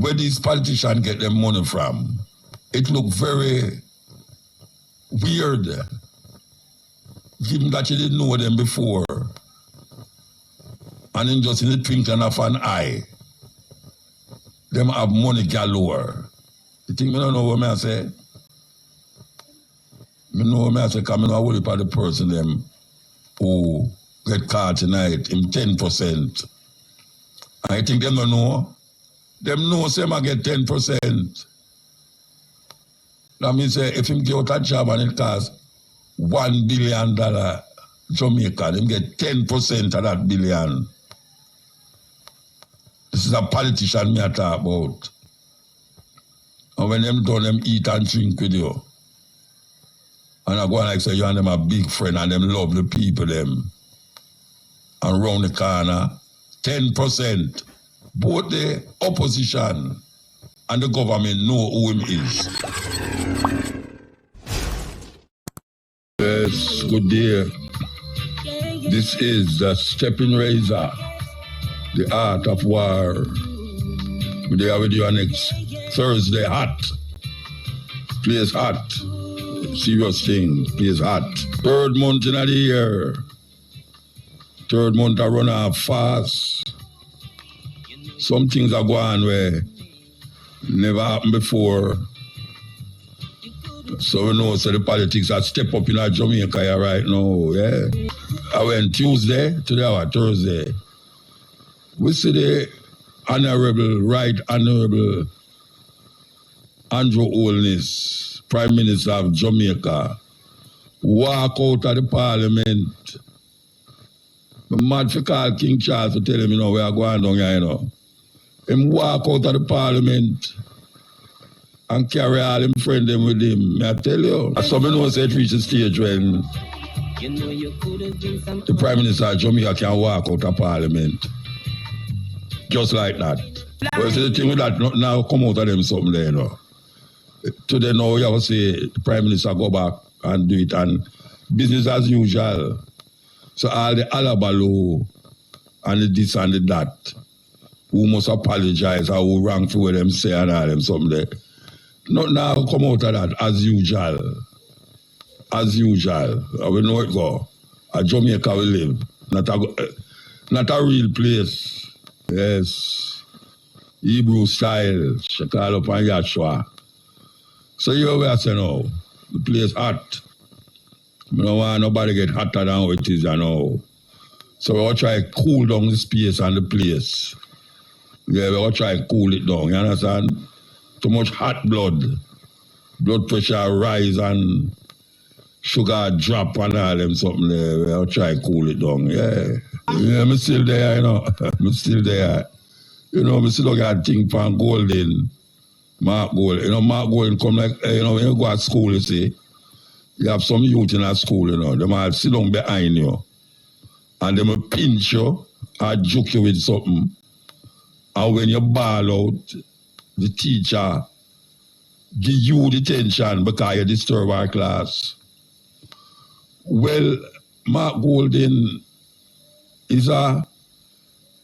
where these politicians get their money from, it look very weird. Given that you didn't know them before, and then just in the twinkling of an eye, them have money galore. You think me don't know what I say? Me know what I say, because I know what about the person them who get caught tonight in 10%. I think them don't know. Them know say I get 10%. That means if him get out a job and it costs $1 billion Jamaica, them get 10% of that billion. This is a politician me I talk about. And when them done, them eat and drink with you. And I go and like say you and them a big friend and them love the people them. And round the corner, 10%. Both the opposition and the government know who him is. Yes, good day. This is the Stepping Razor, the art of war. We'll be with you next Thursday. Hot. Place hot. Serious thing. Place hot. 3rd month in the year. 3rd month I run off fast. Some things are going where never happened before. So we know so the politics are step up in our Jamaica here right now, yeah. I went Tuesday, today our Thursday. We see the Right Honorable Andrew Holness, Prime Minister of Jamaica, walk out of the Parliament. I'm mad for call King Charles to tell him, you know, we are going down here, you know. Him walk out of the Parliament and carry all him friend them with him. I tell you. Some know say it reach the stage when the Prime Minister of Jamaica can walk out of Parliament. Just like that. But see the thing with that now come out of them something there, you know. Today now you have to say the Prime Minister go back and do it and business as usual. So all the alabalu and the this and the that, who must apologize or who wrong for what them say and all them something there. Not now come out of that as usual. As usual. We know it go. A Jamaica we live. Not a real place. Yes. Hebrew style. She call up on Yahshua. So you where I say now, the place hot. I don't want nobody get hotter than what it is, you know. So we will try to cool down the space and the place. Yeah, we will try to cool it down, you understand? Too much hot blood pressure rise and sugar drop and all them something there. We will try to cool it down, yeah. Yeah, I'm still there, you know. I'm still there. You know, I'm still looking at things from Golden, Mark Golden. You know, Mark Golden come like, you know, when you go to school, you see, you have some youth in a school, you know, they might sit down behind you and they will pinch you or joke you with something. And when you bawl out, the teacher give you detention because you disturb our class. Well, Mark Golden is I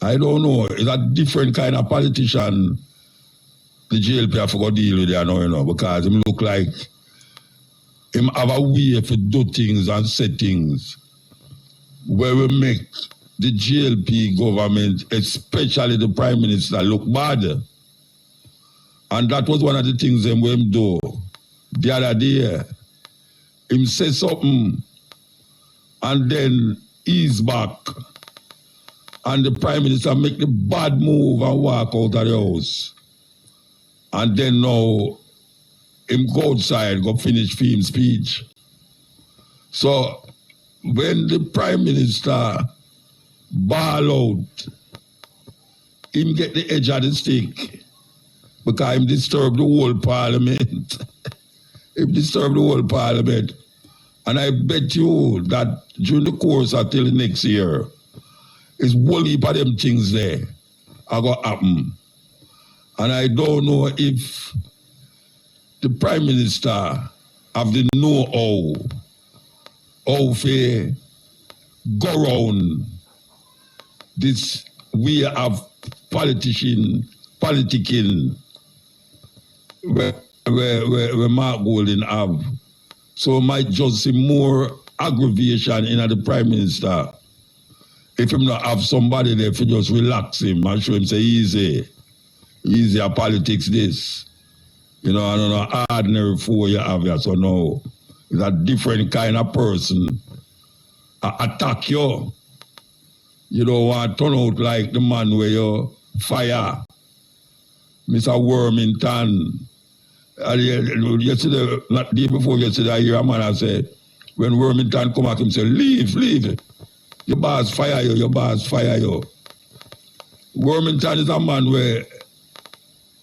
don't know, is a different kind of politician the JLP have to deal with there now, you know, because him look like him have a way to do things and say things where we make the JLP government, especially the Prime Minister, look bad. And that was one of the things him do the other day. Him say something and then ease back. And the Prime Minister make the bad move and walk out of the house. And then now him go outside, go finish film speech. So when the Prime Minister bawl out, him get the edge of the stick because him disturb the whole Parliament. Him disturb the whole Parliament. And I bet you that during the course until next year, it's one heap of them things there are going to happen. And I don't know if the Prime Minister have the know-how to go around this way of politicking where Mark Golding have. So might just see more aggravation in the Prime Minister. If him not have somebody there for just relax him and show him say easy politics this. You know, I don't know, ordinary fool you have here, so no. It's a different kind of person. Attack you. You don't want to turn out like the man where you fire. Mr. Wormington. Yesterday, not the day before yesterday, I hear a man and say, when Wormington come at him, say, leave. Your boss fire you. Wormington is a man where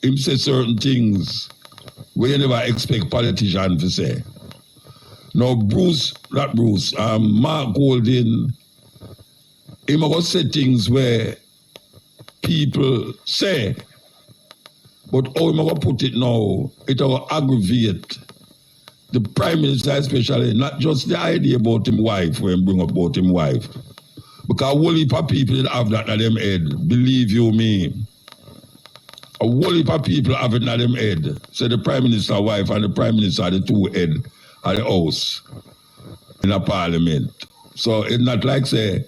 him say certain things where you never expect politicians to say. Now, Mark Golding, he must say things where people say, but how am I going to put it now? It will aggravate the Prime Minister especially, not just the idea about him wife, when bring up about him wife. Because a whole heap of people have that in them head, believe you me. A whole heap of people have it in them head. So the Prime Minister wife and the Prime Minister are the two head of the house in a parliament. So it's not like say,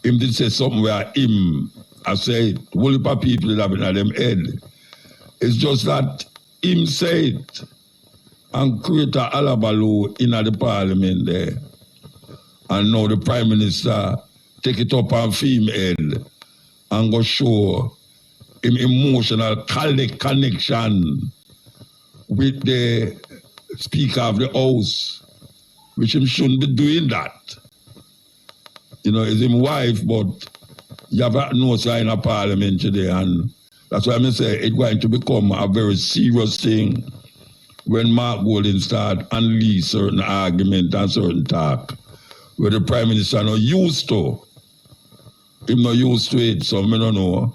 him did say something where him, I say, a whole heap of people have it in them head. It's just that him say it and create a alabaloo in the parliament there. And now the Prime Minister take it up on film head and go show him emotional connection with the Speaker of the House, which him shouldn't be doing that. You know, it's him wife, but you have no say in a parliament today, and that's why I say it's going to become a very serious thing when Mark Golding start unleash certain argument and certain talk where the Prime Minister not used to. Him not used to it, so I don't know.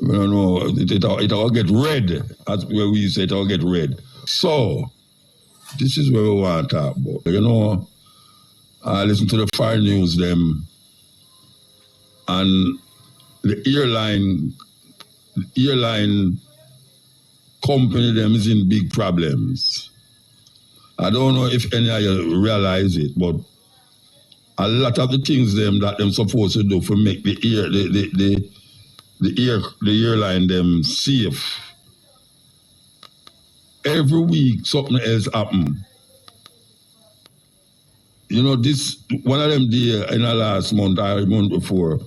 It will get red. That's where we say it will get red. So, this is where we want to talk about. You know, I listen to the foreign news them, and the airline company them is in big problems. I don't know if any of you realize it, but a lot of the things them that them supposed to do for make the airline them safe. Every week something else happen. You know, this one of them day in the last month or month before,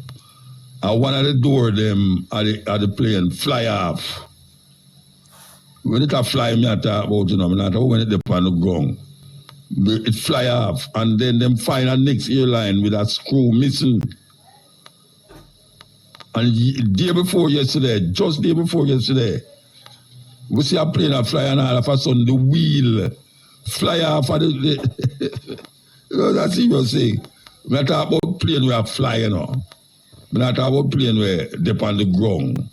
one of the door them at the plane fly off. When it fly, me I talk about, you know, I talk when it up on the ground. It fly off, and then them find a next airline with a screw missing. And day before yesterday, we see a plane a fly, and all of a sudden the wheel fly off of the you know, that's what you say. We not talk about plane where fly, you know. We not talk about plane where they on the ground.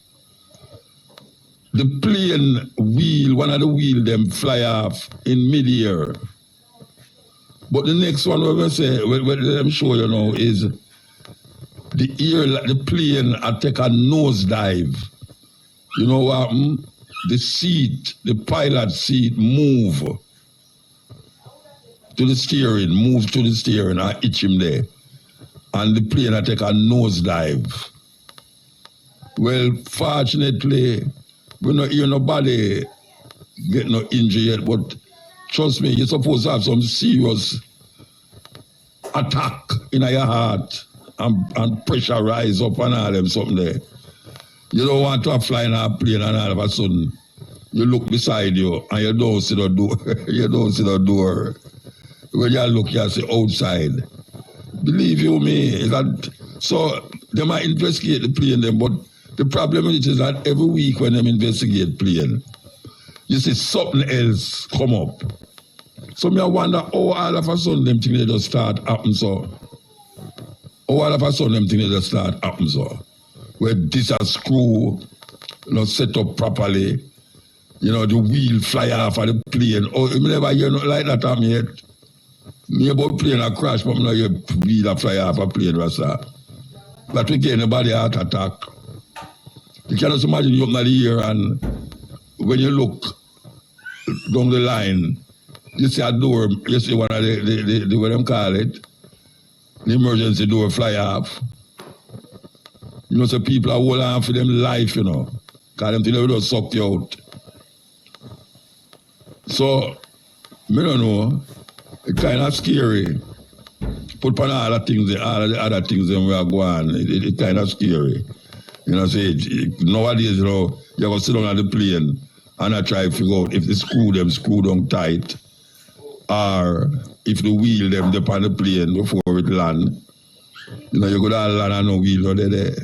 The plane wheel, one of the wheel them fly off in mid-air. But the next one we're going to say, what I'm sure you know, is the plane take a nosedive. You know what happened? The pilot seat move to the steering, I itch him there. And the plane take a nosedive. Well, fortunately, we don't hear nobody get no injury yet, but trust me, you're supposed to have some serious attack in your heart and pressure rise up and all them something there. You don't want to fly in a plane and all of a sudden you look beside you and you don't see the door. You don't see the door. When you look, you see outside. Believe you me, so they might investigate the plane them, but the problem is that every week when they investigate plane, you see something else come up. So me I wonder how all of a sudden them things they just start happen so. Where this a screw, you know, set up properly, you know, the wheel fly off of the plane. Oh, you never hear nothing like that happen yet. Me about plane a crash, but I know your wheel a fly off a plane, Rasta. But we get anybody heart attack. You cannot imagine you open the ear and when you look down the line, you see a door, you see one of the what them call it, the emergency door fly off. You know, so people are holding on for them life, you know, because them think they will just suck you out. So, I don't know, it's kind of scary. Put on all the things, all the other things that we are going, it's kind of scary. You know, say, nowadays, you know, you have to sit down on the plane and I try to figure out if they screw them tight, or if the wheel them up on the plane before it land. You know, you could all land on no wheel, no, there.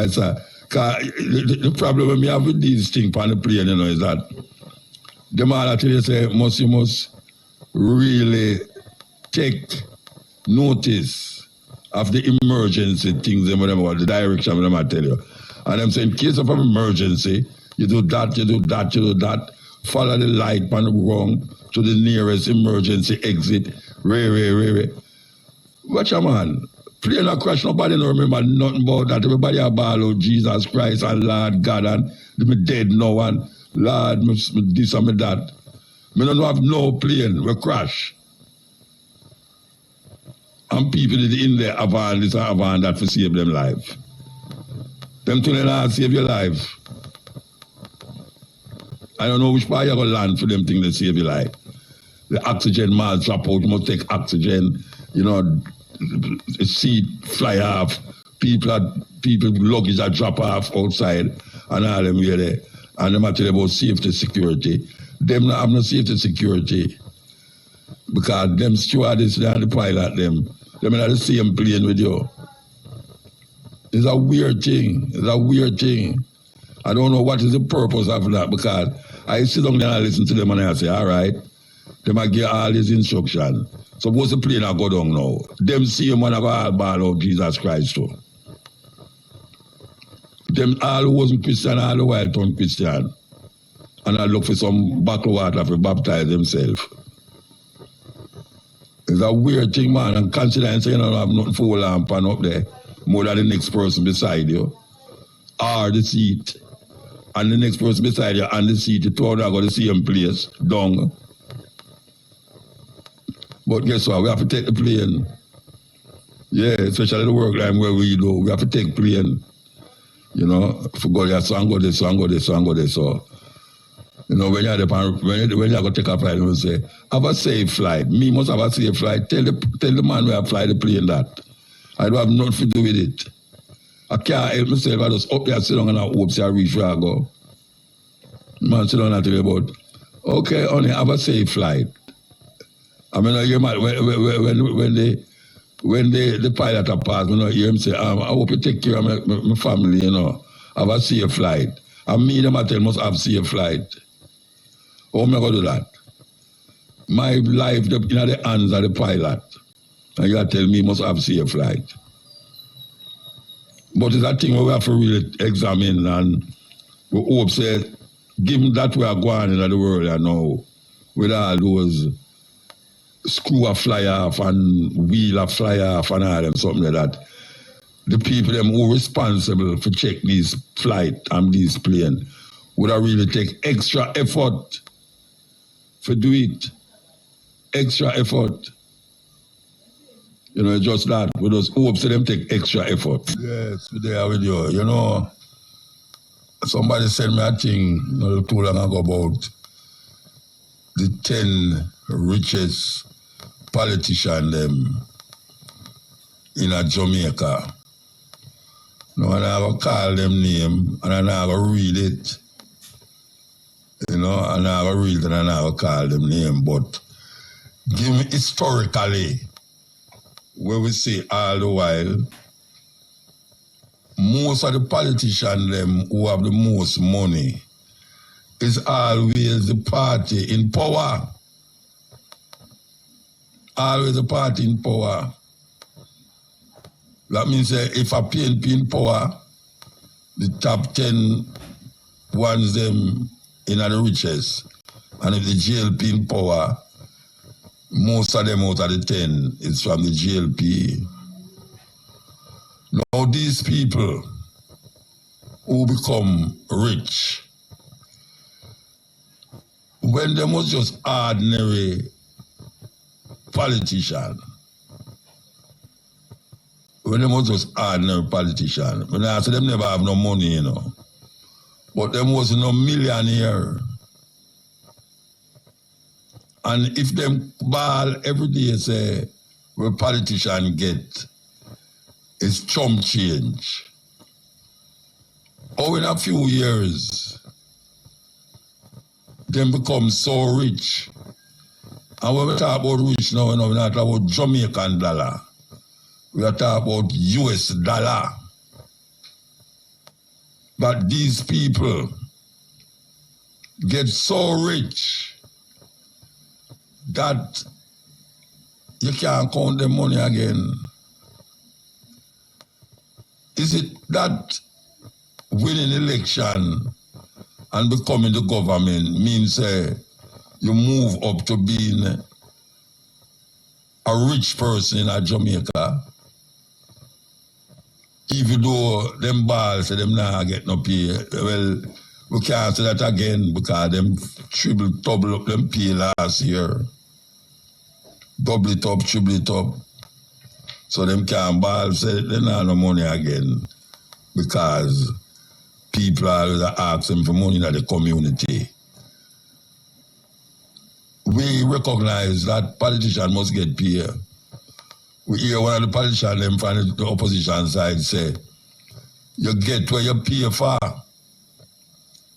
So, the problem we have with these things on the plane, you know, is that them all actually say, you must really take notice of the emergency things and whatever, the direction them I tell you. And I'm saying, in case of an emergency, you do that, follow the light on the wrong to the nearest emergency exit. Watch a man. Plane a crash, nobody don't remember nothing about that. Everybody a ball out Jesus Christ and Lord God and me dead no one. Lord, me this and me that. Me don't have no plane, we crash. And people in there have on this and have on that to save them life. Them two not save your life. I don't know which part you're going to land for them things to save your life. The oxygen mask drop out, you must take oxygen, you know, the seat fly off, people luggage are drop off outside, and all them here there. And them tell about safety security. Them not have no safety security because them stewardess and the pilot them in the same plane with you. It's a weird thing. I don't know what is the purpose of that because I sit down there and listen to them and I say, all right, they might give all these instructions. Suppose the plane go down now. Them same one have all ball out Jesus Christ too. Them all who wasn't Christian all the while turned Christian. And I look for some bottle of water to baptize themselves. It's a weird thing, man. And considering you don't have nothing for a lamp up there, more than the next person beside you, or the seat, and the next person beside you and the seat, you two are going to the same place, down. But guess what? We have to take the plane. Yeah, especially the work line where we do. We have to take plane. You know, for go there, so and go this, so and go this, so and go this. So, you know, when you're going to take a flight, you say, have a safe flight. Me must have a safe flight. Tell the man where I fly the plane that. I don't have nothing to do with it. I can't help myself. I just up there, sit down and I hope I reach where I go. Man, sit down and tell you about, okay, honey, have a safe flight. I mean, when the pilot are passed, you know, hear him say, I hope you take care of my family, you know, have a safe flight. And me, them I tell must have safe flight. How am I going to do that? My life in the hands of the pilot. And you tell me must have safe flight. But it's a thing where we have to really examine and we hope say, given that we are going in the world I know, with all those screw a fly off and wheel a fly off and all them, something like that. The people them who are responsible for check these flight and these plane would have really take extra effort for do it. Extra effort. You know, just that. We just hope to them take extra effort. Yes, we're there with you. You know, somebody sent me a thing not too long ago about the 10 richest politicians them in Jamaica. No, and I will call them name and I will read it. You know, and I will read it and I will call them name. But give me historically, where we see all the while, most of the politicians them who have the most money is always the party in power. Always the party in power. That means if a PNP in power, the top 10 ones them in the richest. And if the GLP in power, most of them out of the 10 is from the GLP. Now these people who become rich when them was just ordinary politician, when them was just ordinary politician, when I say them never have no money, you know, but them was no millionaire. And if them ball every day say, where politician get is chump change. Oh, in a few years, them become so rich. And when we talk about rich now, we're not talking about Jamaican dollar. We are talking about US dollar. But these people get so rich that you can't count the money again. Is it that winning election and becoming the government means you move up to being a rich person in Jamaica? Even though them balls say them not get no pay, well, we can't say that again because them double up them pay last year. Double it up, triple it up. So them can't ball say they not have no money again because people always ask them for money in the community. We recognize that politicians must get paid. We hear one of the politicians them from the opposition side say, you get where you pay for.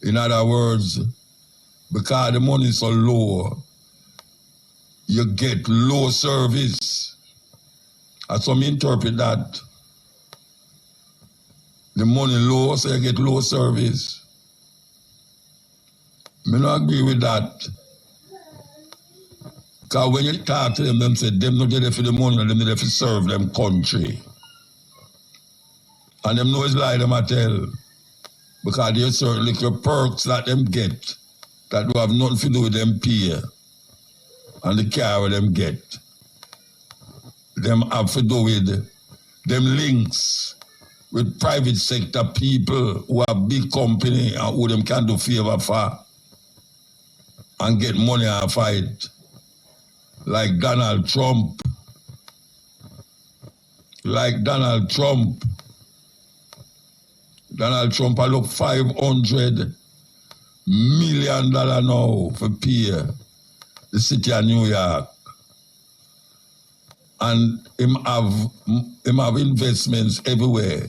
In other words, because the money is so low, you get low service. And some interpret that. The money low, so you get low service. I don't agree with that. Because when you talk to them say, them not there for the money, them there for serve them country. And them know it's lie them I tell. Because there's certain little perks that them get that do have nothing to do with them pay. And the car where them get. Them have to do with them links with private sector people who have big company and who them can do favor for and get money and fight. Like Donald Trump. Donald Trump I look $500 million now for pay the city of New York. And him have investments everywhere,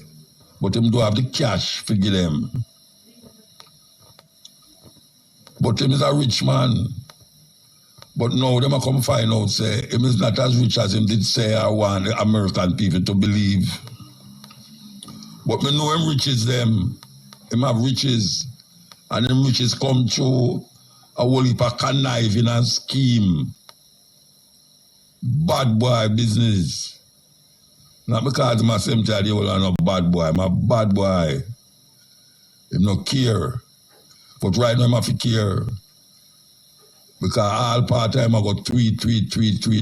but him don't have the cash to give them. But him is a rich man. But now them a come find out say him is not as rich as him did say I want the American people to believe. But me know him riches them. Him have riches. And them riches come through a whole heap of conniving and scheme. Bad boy business. Not because I'm same time they all are no bad boy. I'm a bad boy. Him no care. But right now I'm have to care. Because all part time I got tweet.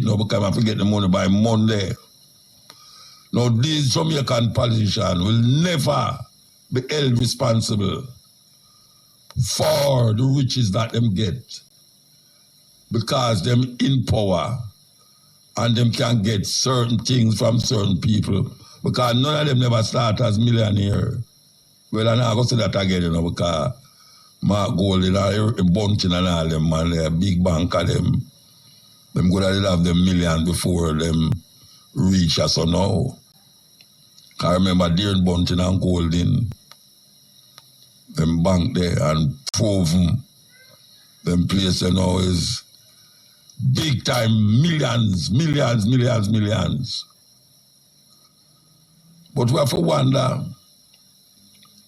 Now because I forget the money by Monday. Now these Jamaican politicians will never be held responsible for the riches that them get. Because them in power and them can get certain things from certain people. Because none of them never start as millionaire. Well, I'm not going to say that again, you know, because Mark Gold and Bunting and all them, man, they're big bank of them. Them good at have them million before them reach us or now. I remember Darren Bunting and Golding, them bank there and Proven, them place you know is big time millions. But we have to wonder,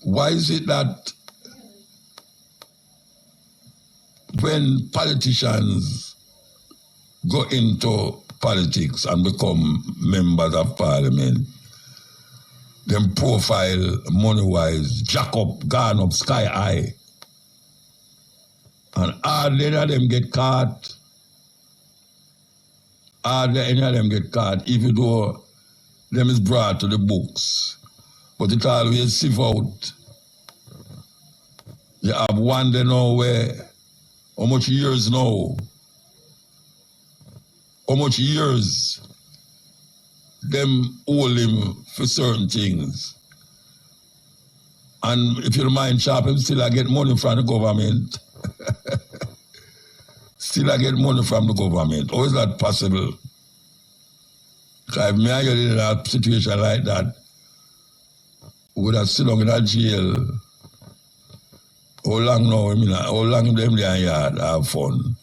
why is it that when politicians go into politics and become members of parliament, them profile money-wise, jack up, gone up sky high. And hardly any of them get caught. Hardly any of them get caught, even though them is brought to the books. But it always sieve out. You have one day now where How much years now? How much years them hold him for certain things? And if you don't mind, Sharp, him still I get money from the government. Still I get money from the government. How is that possible? Because if me I get in a situation like that, we would have sit down in a jail. How long now? I mean, how long them there in yard have fun?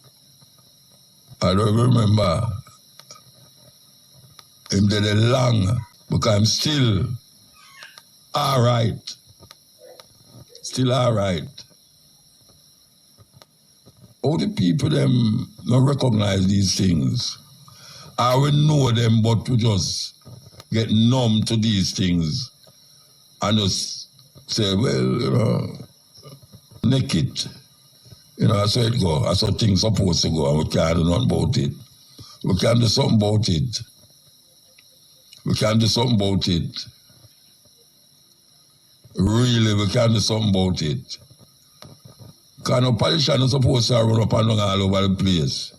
I don't remember him did it long because I'm still all right. Still all right. All the people them don't recognize these things. I will know them, but to just get numb to these things and just say, well, naked. That's how it go. That's how things supposed to go, and we can't do nothing about it. We can do something about it. We can do something about it. Really, we can do something about it. Because no politician is supposed to run up and down all over the place.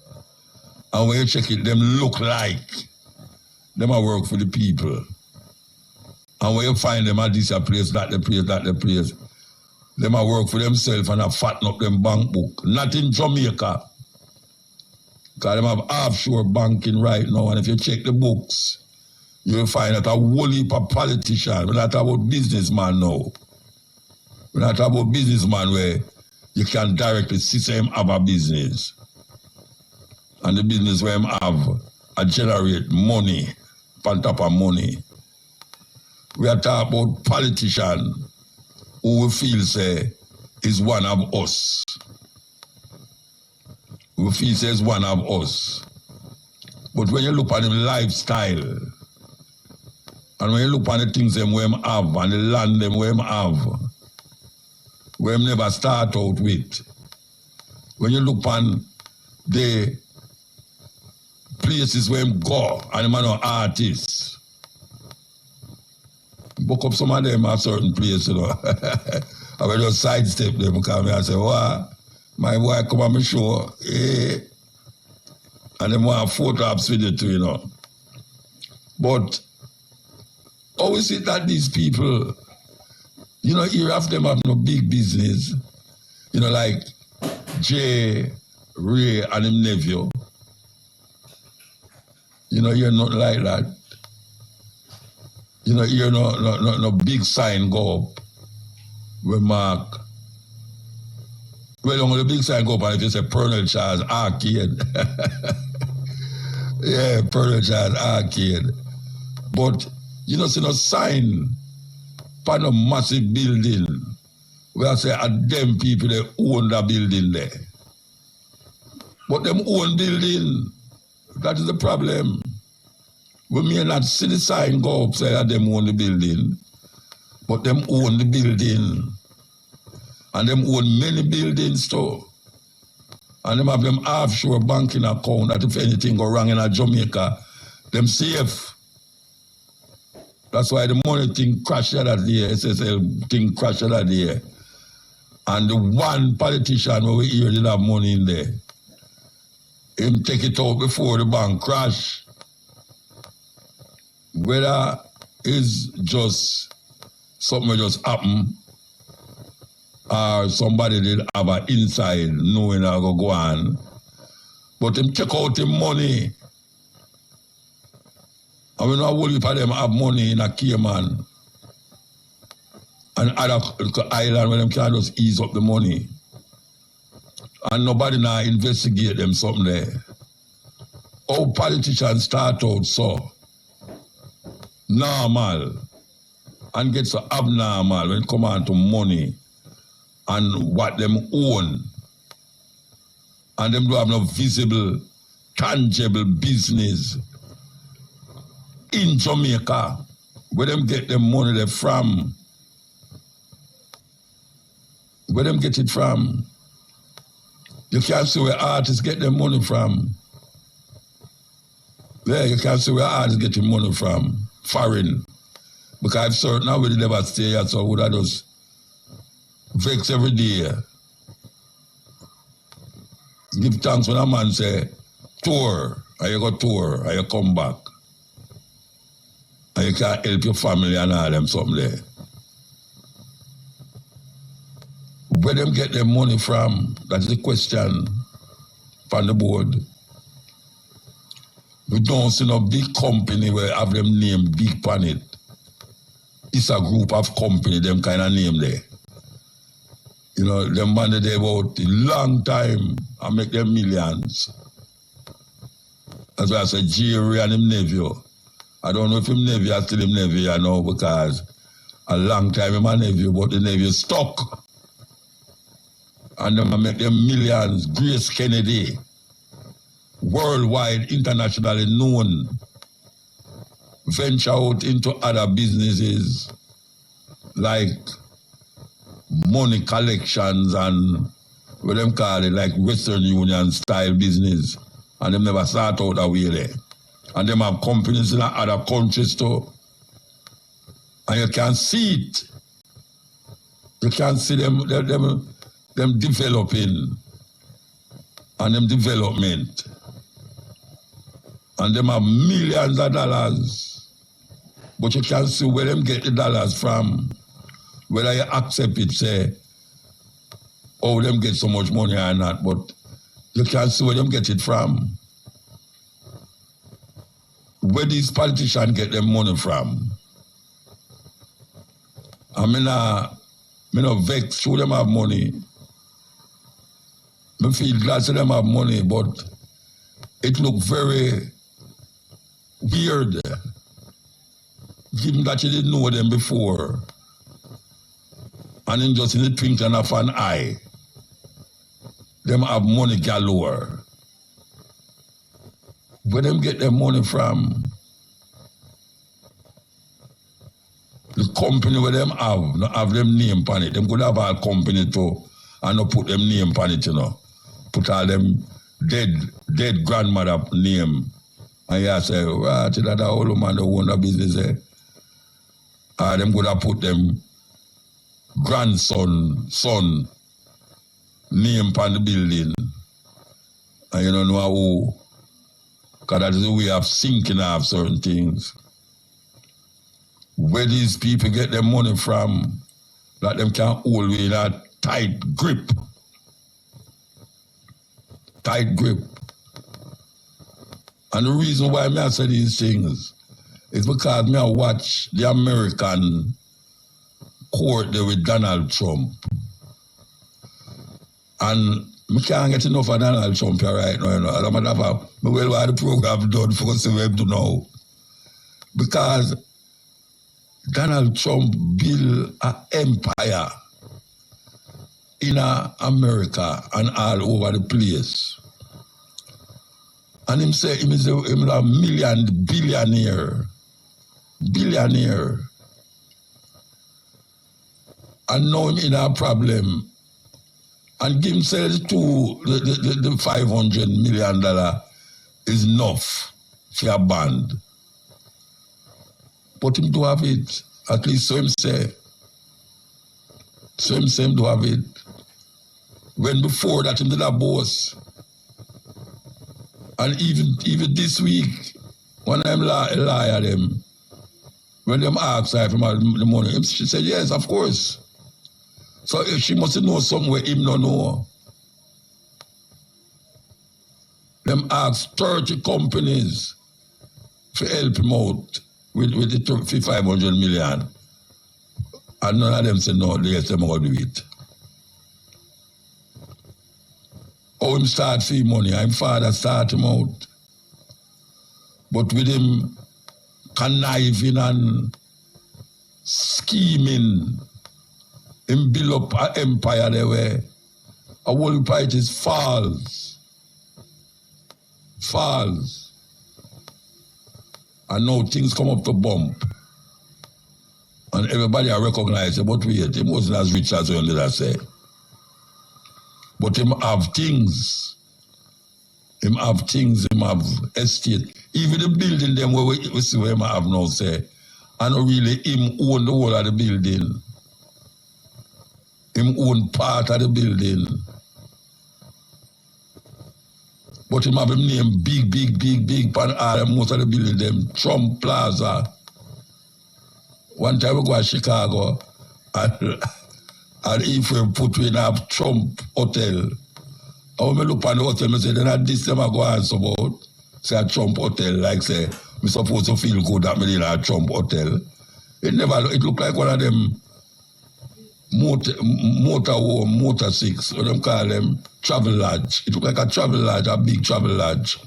And when you check it, them look like them a work for the people. And when you find them at this place, that the place, them a work for themselves and a fatten up them bank book. Not in Jamaica. Because them have offshore banking right now. And if you check the books, you'll find that a whole heap of politicians. We're not about businessman now. We're not about businessman where you can directly see him have a business. And the business where him have a generate money, on top of money. We are talking about politicians who we feel say is one of us. We feel say is one of us. But when you look at him lifestyle, and when you look at the things them where him have, and the land them where him have, where him never start out with, when you look on the places where him go, and him are no artists, book up some of them at certain places, I will just sidestep them because I say, wow, my boy come on my show, eh? And them want photographs with it too, But how is it that these people, here of them have no big business, like Jay, Ray, and him nephew. You're not like that. You're no big sign go up with Mark. Well, only the big sign go up and if you say Colonel Charles Arcade. Yeah, Colonel Charles Arcade. But see no sign for no massive building where I say them people they own the building there. But them own building, that is the problem. We may not see the sign go up say that them own the building, but them own the building. And them own many buildings too. And them have them offshore banking account that if anything go wrong in Jamaica, them safe. That's why the money thing crashed that day, SSL thing crashed that day. And the one politician where we hear did have money in there, him take it out before the bank crash. Whether it's just something just happened or somebody did have an inside knowing how to go on. But him check out him money. And we know all of them have money in a Cayman and other island where them can just ease up the money. And nobody now investigate them something there. How politicians start out so normal and get so abnormal when it come on to money and what them own. And them don't have no visible, tangible business in Jamaica, where them get them money they from. Where them get it from? You can't see where artists get their money from. Yeah, you can't see where artists get their money from. Foreign. Because I've certain now we never stay here, so would I just vex every day. Give thanks when a man say, tour, and you go tour, and you come back. And you can help your family and all them something there. Where them get their money from, that's the question from the board. We don't see no big company where have them name big on it. It's a group of company, them kind of name there. You know, them money they about a long time and make them millions. That's why I say Jerry and him nephew. I don't know if him nephew is still him nephew, you know, because a long time him a nephew, but the nephew stuck. And them make them millions. Grace Kennedy, worldwide, internationally known, venture out into other businesses like money collections and what them call it, like Western Union style business. And them never start out that way there. And them have companies in other countries too. And you can see it. You can see them developing and them development. And them have millions of dollars. But you can see where them get the dollars from. Whether you accept it, say, oh, them get so much money or not, but you can see where them get it from. Where these politicians get their money from. I mean, not vex who them have money. I feel glad to them have money, but it look very weird. Given that you didn't know them before. And then just in the twinkling of an eye, them have money galore. Where them get their money from? The company where them have them name on it. Them could have a company too, and not put them name on it, you know. Put all them dead grandmother name. And you say, right, that old man that own the business there. Them could have put them son name on the building. And you don't know who. Because that is the way of thinking of certain things. Where these people get their money from, that them can hold with a tight grip. Tight grip. And the reason why I say these things is because I watch the American court there with Donald Trump. And I can't get enough of Donald Trump here right now, you know. I don't matter if what the program done for us to know. Because Donald Trump built an empire in America and all over the place. And him say him is a billionaire. And now him in a problem. And give himself the $500 million is enough for a band. But him to have it, at least so him say. So him say him to have it. When before that him did a boss. And even this week, when I'm lie at them, when them ask her if him have the money, she said, yes, of course. So she must know something where him don't know. Them ask 30 companies to help him out with the $500 million. And none of them say no, yes, them all do it. How him start see money, him father start him out. But with him conniving and scheming, him build up an empire there where a whole part is falls. And now things come up to bump. And everybody recognize it, but wait, him wasn't as rich as you did I say. But him have things. Him have estate. Even the building them where we see where him have now say. And really him own the whole of the building. Him own part of the building. But him have him name big pan all most of the building them Trump Plaza. One time we go to Chicago and Ephraim put me in a Trump hotel. And when I look at the hotel, I say, then at this time I go answer about say a Trump hotel, like say, I'm supposed to feel good that I'm in a Trump hotel. It looked like one of them motor six, what them call them, travel lodge. It looked like a travel lodge, a big travel lodge.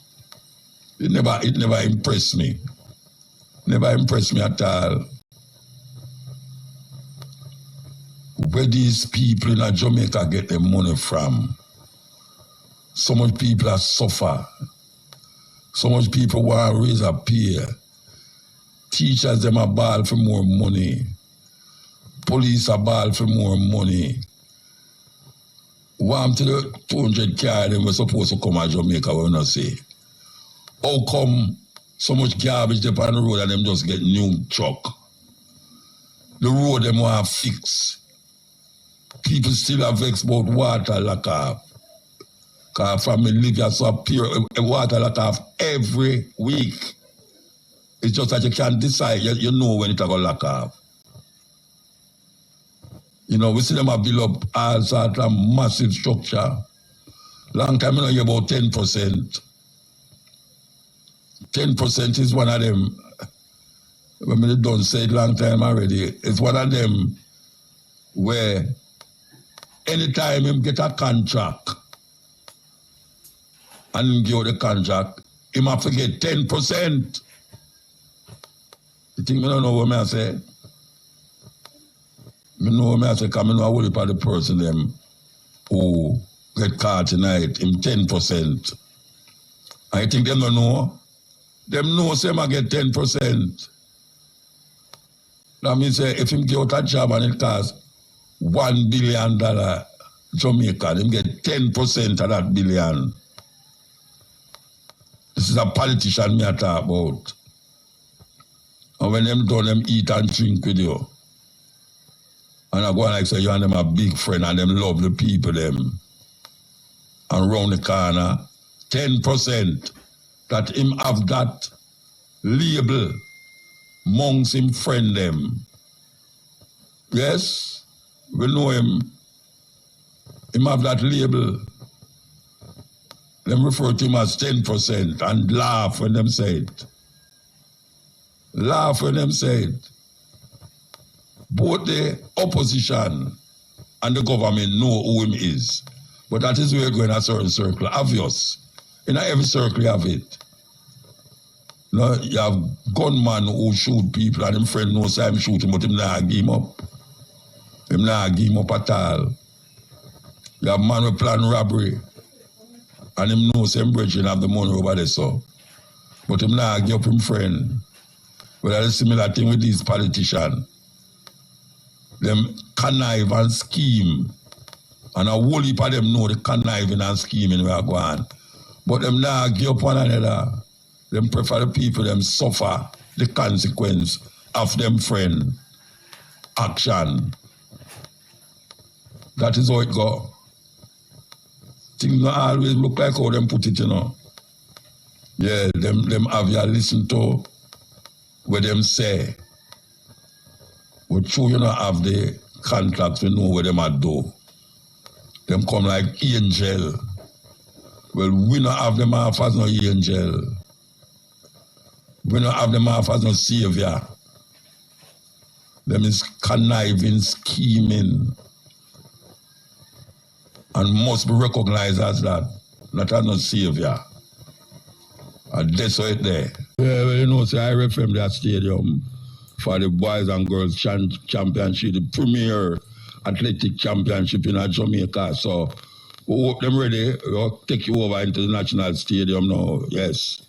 It never impressed me. Never impressed me at all. Where these people in Jamaica get their money from? So much people are suffer. So much people want to raise a pay. Teachers them are ball for more money. Police are ball for more money. Want to the 200 car them were supposed to come to Jamaica, we not say. How come so much garbage up on the road and them just get new truck? The road them want to fix. People still have vexed about water lack of. Because from me live here so pure water lack of every week. It's just that you can't decide, you know when it's going to lack of. You know, we see them have built up all sorts of massive structure. Long time, you know, you're about 10%. 10% is one of them, when we don't say it long time already, it's one of them where anytime him get a contract and give the contract, him have to get 10%. You think I don't know what I say? I know what I say, because I know a whole heap of the person them who get caught tonight, him 10%. I think them don't know. Them know say I get 10%. That means if him get out a job and it costs $1 billion Jamaica, him get 10% of that billion. This is a politician me I talk about. And when them done, them eat and drink with you. And I go and like say, you and them a big friend and them love the people them. And round the corner, 10% that him have that label amongst him friend them. Yes, we know him. Him have that label. Them refer to him as 10% and laugh when them say it. Laugh when them say it. Both the opposition and the government know who him is. But that is where you go in a certain circle. Obvious. In every circle you have it. You know, you have gunman who shoot people and him friend knows I'm shooting, but him not give him up. Him not give him up at all. You have man who plan robbery and him knows him brethren have the money over there, so. But him not give up him friend. But that's a similar thing with these politicians. Them connive and scheme. And a whole heap of them know the conniving and scheming where I go on. But them not give up one another. Them prefer the people, them suffer the consequence of them friend action. That is how it go. Things don't always look like how them put it, you know. Yeah, them have you listen to what them say. But true, you know, have the contracts, we know what them are do. Them come like angel. Well, we don't have them off as no angel. We don't have them off as no savior. Them is conniving, scheming, and must be recognized as that, not as no savior. And that's how it there. Yeah, well, you know, say I reframe that stadium for the boys and girls championship, the premier athletic championship in Jamaica. So we hope them ready. We'll take you over into the national stadium now. Yes.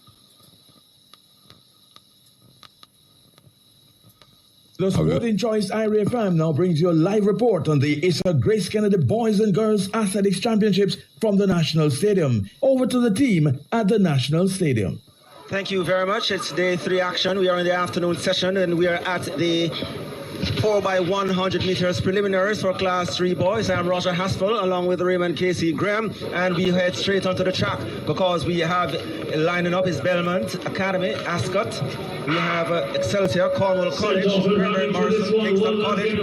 The Sporting Choice Ira FM now brings you a live report on the Issa Grace Kennedy Boys and Girls Athletics Championships from the National Stadium. Over to the team at the National Stadium. Thank you very much. It's day 3 action. We are in the afternoon session and we are at the 4x100 meters preliminaries for Class 3 boys. I'm Roger Haspel along with Raymond Casey Graham, and we head straight onto the track because we have lining up is Belmont Academy, Ascot. We have Excelsior, Cornwall College, Herbert Morrison, Kingston College,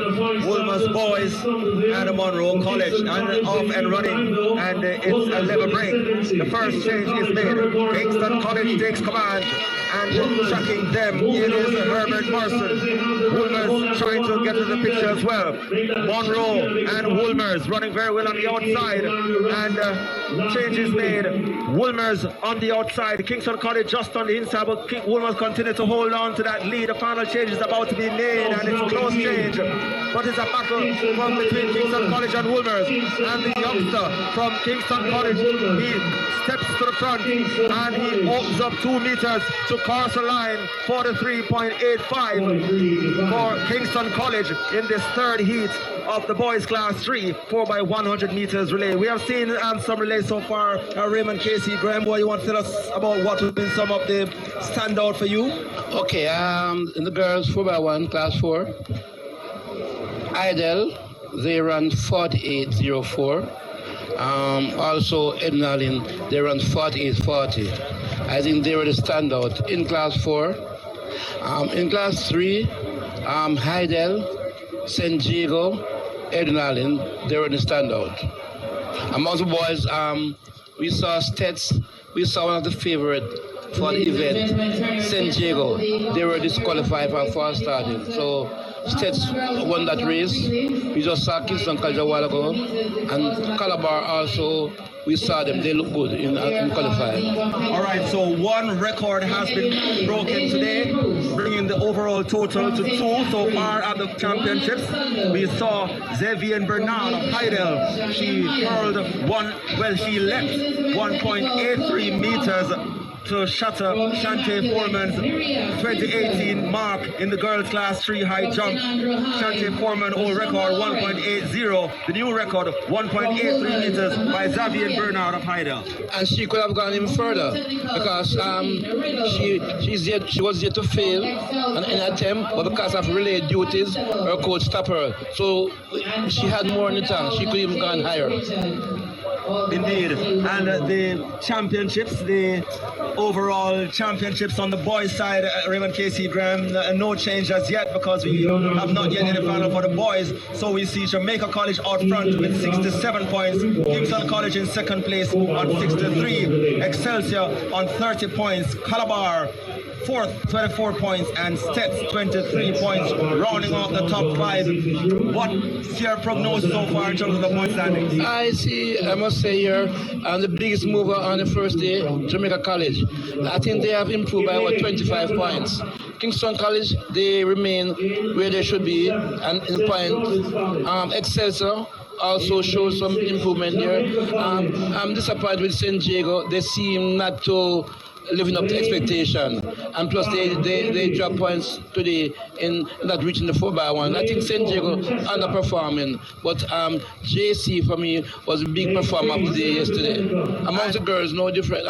Wolmer's Boys, and Monroe College. And off and running, and it's a level break. The first change is made. Kingston College takes command, and tracking them, it is Herbert Morrison. Wolmer's trying to get to the picture as well. Monroe and Wolmer's running very well on the outside, and change is made. Wolmer's on the outside, Kingston College just on the inside, but Wolmer's continue to hold on to that lead. The final change is about to be made, and it's a close change, but it's a battle from between Kingston College and Wolmer's, and the youngster from Kingston College, he steps to the front and he opens up 2 meters to cross the line. 43.85 for Kingston College in this third heat of the boys class 3 4x100 meters relay. We have seen some relays so far. Raymond Casey Graham, what you want to tell us about what has been some of the standout for you? Okay, in the girls 4x1 class 4, Idle, they run 48.04. Also Ednalin, they run 48.40. I think they were the standout in class 4. In class 3, Heidel, St. Diego, Ednalin, they were the standout. Among the boys, we saw Stets, we saw one of the favorite for the event, St. Diego. They were disqualified from first starting. So Stets won that race. We just saw Kingston College a while ago, and Calabar also. We saw them, they look good in qualifying. All right, so one record has been broken today, bringing the overall total to 2 so far at the championships. We saw Xavier Bernard of Heidel. She hurled she leapt 1.83 meters to shatter Shante Foreman's 2018 mark in the girls class 3 high jump. Shante Foreman old record 1.80, the new record 1.83 meters by Xavier Bernard of Heidel. And she could have gone even further because she was yet to fail an attempt, but because of relay duties, her coach stopped her. So she had more in the tank. She could even gone higher. Indeed, and the championships, the overall championships on the boys' side, Raymond Casey Graham, no change as yet because we have not yet in the final for the boys. So we see Jamaica College out front with 67 points, Kingston College in second place on 63, Excelsior on 30 points, Calabar fourth, 24 points, and Stets 23 points, rounding off the top 5. What's your prognosis so far in terms of the point standings? I must say here, the biggest mover on the first day, Jamaica College. I think they have improved by about 25 points. Kingston College, they remain where they should be, and in point, Excelsior also shows some improvement here. I'm disappointed with St. Diego. They seem not to living up to expectation, and plus they drop points today in not reaching the 4x1. I think St. Diego underperforming, but JC for me was a big performer of the day yesterday. Among the girls, no different.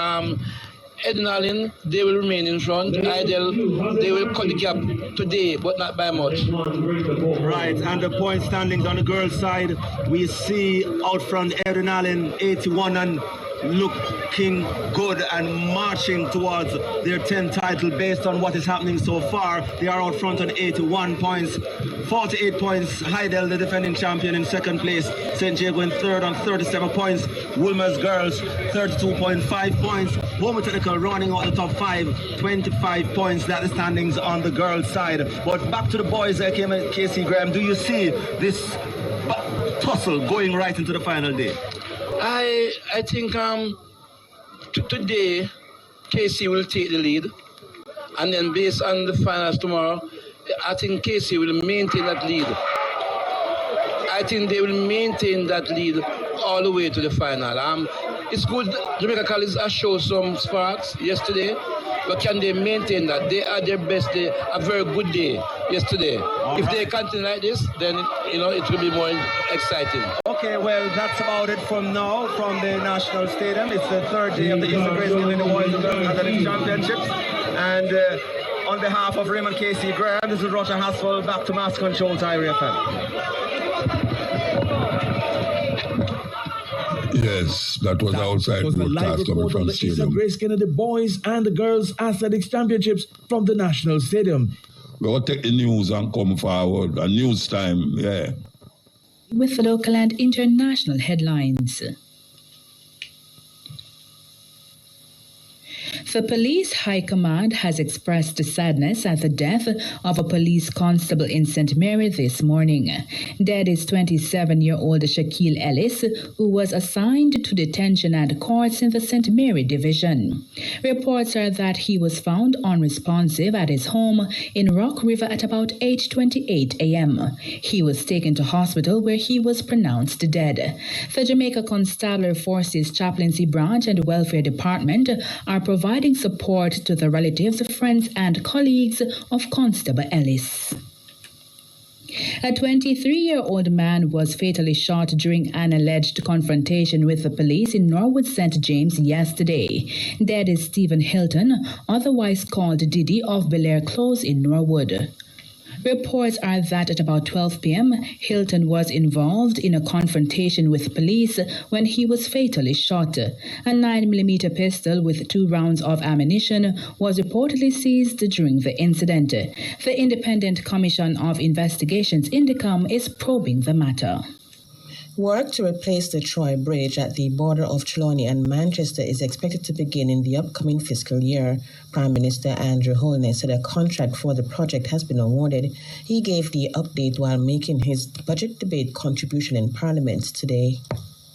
Ednalin, they will remain in front. Idle, they will cut the gap today, but not by much. Right, and the point standings on the girls' side, we see out front Ednalin 81 and looking good and marching towards their 10th title based on what is happening so far. They are out front on 81 points, 48 points. Heidel, the defending champion, in second place. St. Diego in third on 37 points. Wolmer's girls 32.5 points. Homer Technical running out the top 5, 25 points. That is standings on the girls' side. But back to the boys, Casey Graham. Do you see this tussle going right into the final day? I think today Casey will take the lead, and then based on the finals tomorrow, I think Casey will maintain that lead. I think they will maintain that lead all the way to the final. It's good Jamaica College has shown some sparks yesterday, but can they maintain that? They had their best day, a very good day yesterday. If they continue like this, then it will be more exciting. Okay, well, that's about it from now from the National Stadium. It's the third day of the Eastern Grace Giving the Boys and Girls Athletics Championships. And on behalf of Raymond Casey Graham, this is Roger Haspel, back to Mass Control to Irie FM. Yes, that was outside broadcast coming from the stadium. Grace Kennedy Boys and the Girls Athletics Championships from the National Stadium. We'll take the news and come forward. A news time, yeah. With the local and international headlines. The Police High Command has expressed sadness at the death of a police constable in St. Mary this morning. Dead is 27-year-old Shaquille Ellis, who was assigned to detention and courts in the St. Mary Division. Reports are that he was found unresponsive at his home in Rock River at about 8:28 a.m. He was taken to hospital where he was pronounced dead. The Jamaica Constabulary Forces Chaplaincy Branch and Welfare Department are providing support to the relatives, friends, and colleagues of Constable Ellis. A 23-year-old man was fatally shot during an alleged confrontation with the police in Norwood St. James yesterday. Dead is Stephen Hilton, otherwise called Diddy, of Belair Close in Norwood. Reports are that at about 12 p.m., Hilton was involved in a confrontation with police when he was fatally shot. A 9mm pistol with 2 rounds of ammunition was reportedly seized during the incident. The Independent Commission of Investigations, INDECOM, is probing the matter. Work to replace the Troy Bridge at the border of Trelawney and Manchester is expected to begin in the upcoming fiscal year. Prime Minister Andrew Holness said a contract for the project has been awarded. He gave the update while making his budget debate contribution in Parliament today.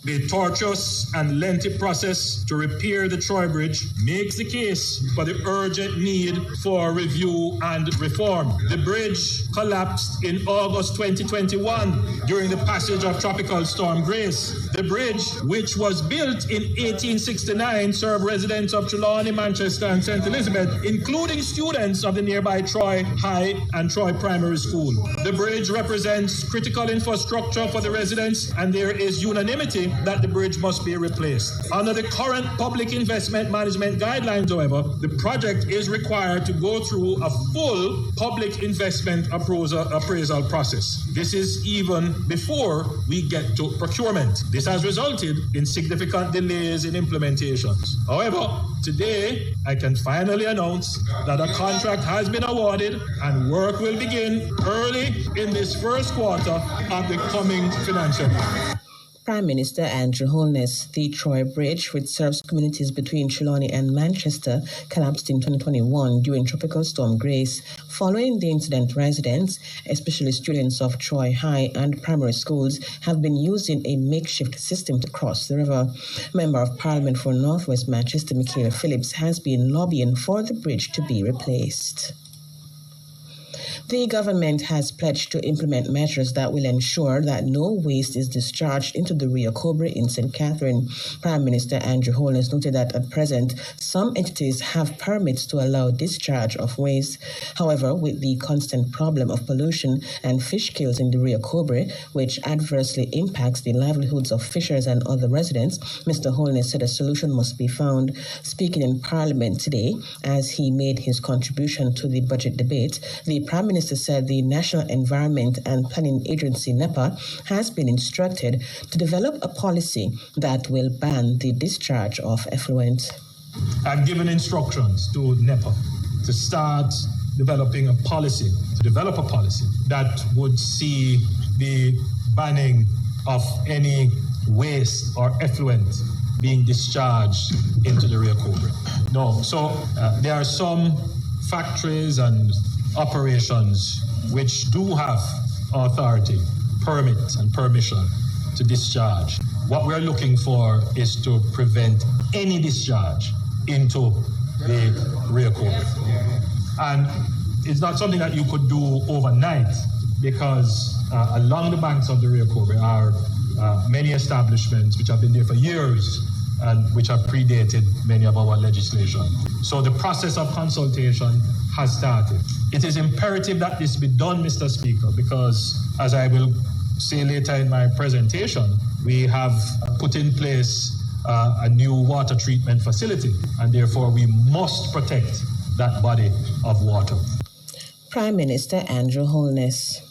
The tortuous and lengthy process to repair the Troy Bridge makes the case for the urgent need for review and reform. The bridge collapsed in August 2021 during the passage of Tropical Storm Grace. The bridge, which was built in 1869, served residents of Trelawney, Manchester, and St. Elizabeth, including students of the nearby Troy High and Troy Primary School. The bridge represents critical infrastructure for the residents, and there is unanimity that the bridge must be replaced. Under the current public investment management guidelines, however, the project is required to go through a full public investment appraisal process. This is even before we get to procurement. This has resulted in significant delays in implementations. However, today I can finally announce that a contract has been awarded and work will begin early in this first quarter of the coming financial year. Prime Minister Andrew Holness. The Troy Bridge, which serves communities between Trelawney and Manchester, collapsed in 2021 during Tropical Storm Grace. Following the incident, residents, especially students of Troy High and primary schools, have been using a makeshift system to cross the river. Member of Parliament for North West Manchester, Michaela Phillips, has been lobbying for the bridge to be replaced. The government has pledged to implement measures that will ensure that no waste is discharged into the Rio Cobre in St. Catherine. Prime Minister Andrew Holness noted that at present, some entities have permits to allow discharge of waste. However, with the constant problem of pollution and fish kills in the Rio Cobre, which adversely impacts the livelihoods of fishers and other residents, Mr. Holness said a solution must be found. Speaking in Parliament today, as he made his contribution to the budget debate, the Prime Minister said the National Environment and Planning Agency, NEPA, has been instructed to develop a policy that will ban the discharge of effluent. I've given instructions to NEPA to start developing a policy, that would see the banning of any waste or effluent being discharged into the Rio Cobre. There are some factories and operations which do have authority, permit and permission to discharge. What we're looking for is to prevent any discharge into the Rio Cobre. And it's not something that you could do overnight, because along the banks of the Rio Cobre are many establishments which have been there for years and which have predated many of our legislation. So the process of consultation has started. It is imperative that this be done, Mr. Speaker, because, as I will say later in my presentation, we have put in place a new water treatment facility, and therefore we must protect that body of water. Prime Minister Andrew Holness.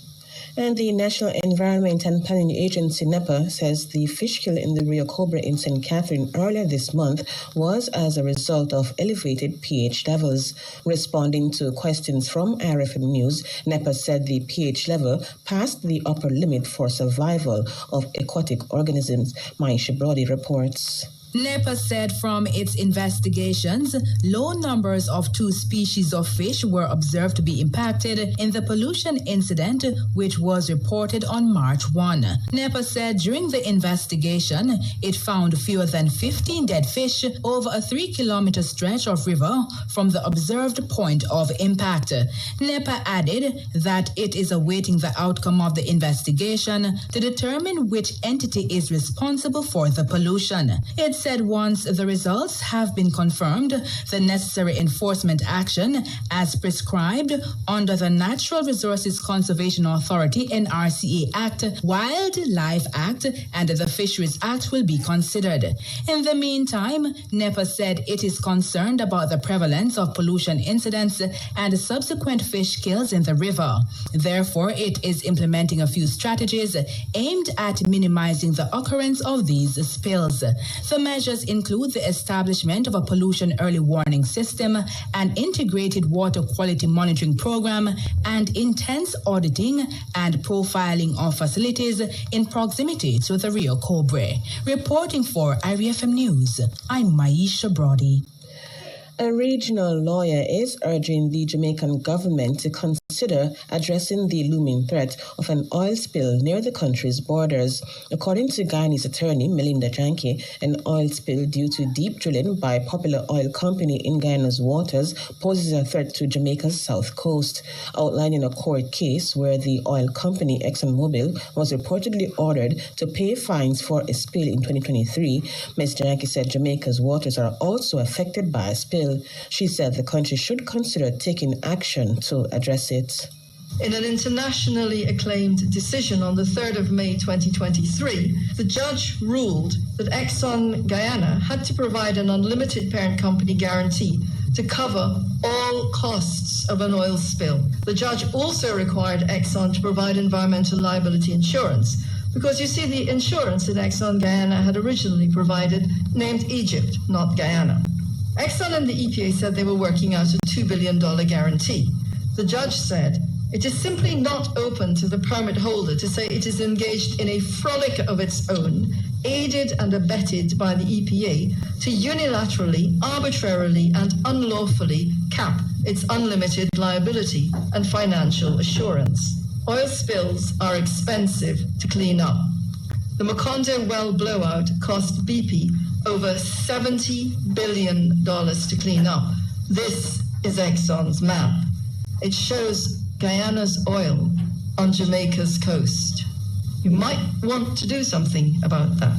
And the National Environment and Planning Agency, NEPA, says the fish kill in the Rio Cobre in St. Catherine earlier this month was as a result of elevated pH levels. Responding to questions from RFM News, NEPA said the pH level passed the upper limit for survival of aquatic organisms. Maisha Brody reports. NEPA said from its investigations, low numbers of 2 species of fish were observed to be impacted in the pollution incident, which was reported on March 1. NEPA said during the investigation, it found fewer than 15 dead fish over a 3-kilometer stretch of river from the observed point of impact. NEPA added that it is awaiting the outcome of the investigation to determine which entity is responsible for the pollution. It said once the results have been confirmed, the necessary enforcement action as prescribed under the Natural Resources Conservation Authority NRCA Act, Wildlife Act, and the Fisheries Act will be considered. In the meantime, NEPA said it is concerned about the prevalence of pollution incidents and subsequent fish kills in the river. Therefore, it is implementing a few strategies aimed at minimizing the occurrence of these spills. The measures include the establishment of a pollution early warning system, an integrated water quality monitoring program, and intense auditing and profiling of facilities in proximity to the Rio Cobre. Reporting for IRFM News, I'm Maisha Brody. A regional lawyer is urging the Jamaican government to consider addressing the looming threat of an oil spill near the country's borders. According to Guyanese attorney Melinda Janke, an oil spill due to deep drilling by a popular oil company in Guyana's waters poses a threat to Jamaica's south coast. Outlining a court case where the oil company ExxonMobil was reportedly ordered to pay fines for a spill in 2023, Ms. Janke said Jamaica's waters are also affected by a spill. She said the country should consider taking action to address it. In an internationally acclaimed decision on the 3rd of May 2023, the judge ruled that Exxon Guyana had to provide an unlimited parent company guarantee to cover all costs of an oil spill. The judge also required Exxon to provide environmental liability insurance, because you see, the insurance that Exxon Guyana had originally provided named Egypt, not Guyana. Exxon and the EPA said they were working out a $2 billion guarantee. The judge said it is simply not open to the permit holder to say it is engaged in a frolic of its own, aided and abetted by the EPA, to unilaterally, arbitrarily, and unlawfully cap its unlimited liability and financial assurance. Oil spills are expensive to clean up. The Macondo well blowout cost BP over $70 billion to clean up. This is Exxon's map. It shows Guyana's oil on Jamaica's coast. You might want to do something about that.